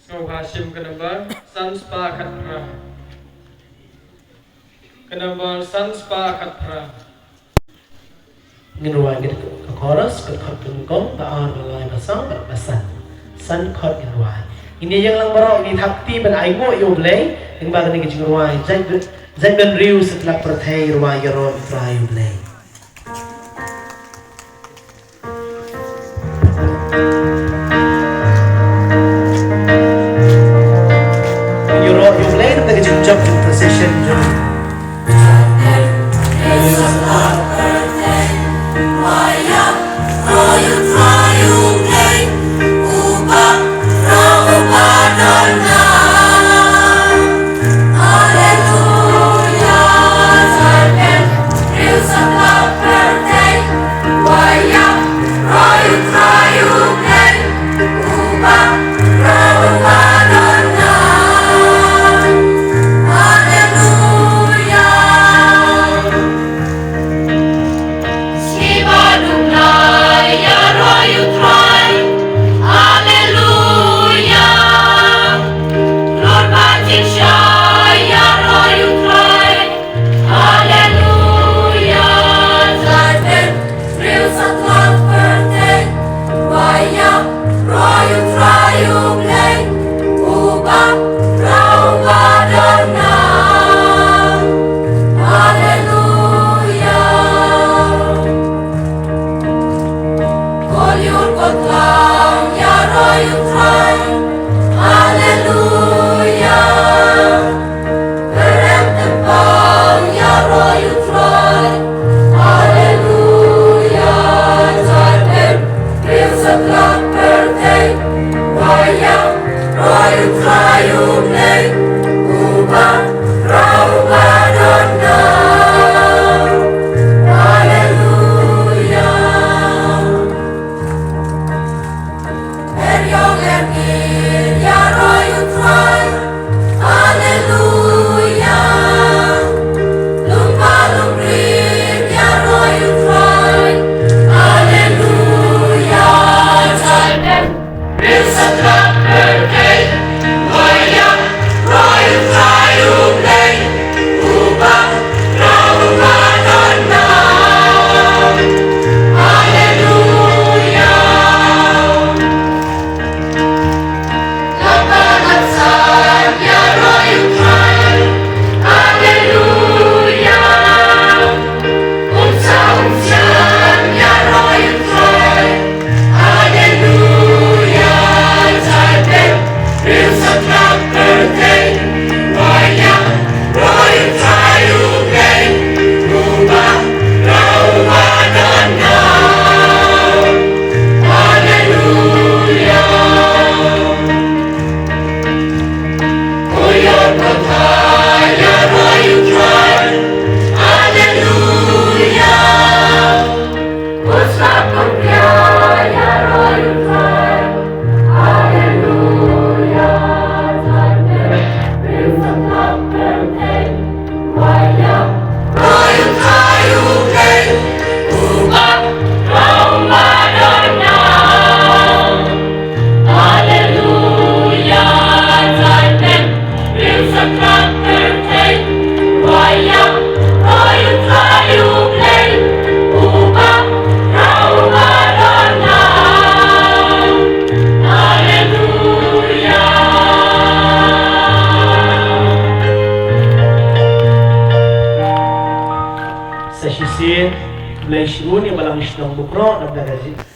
Hashim Kanabal, Sans Pa Katra. Kanabal, Sans Pa Katra. Ngiruan gitu ke chorus, ke chord gong, ke on, ke line, ke song, ke basan. San chord ngiruan. Ini yang lang baro, ini takti ban aigo yo play, yang bagan ni kicing ruan. Jangan riu setelah perthai ruan yoro try yo play. Yoro yo play, kita kicing jump in position jump. Sa shisin, mulai shiruni malang isnong bukro, nagdagaji.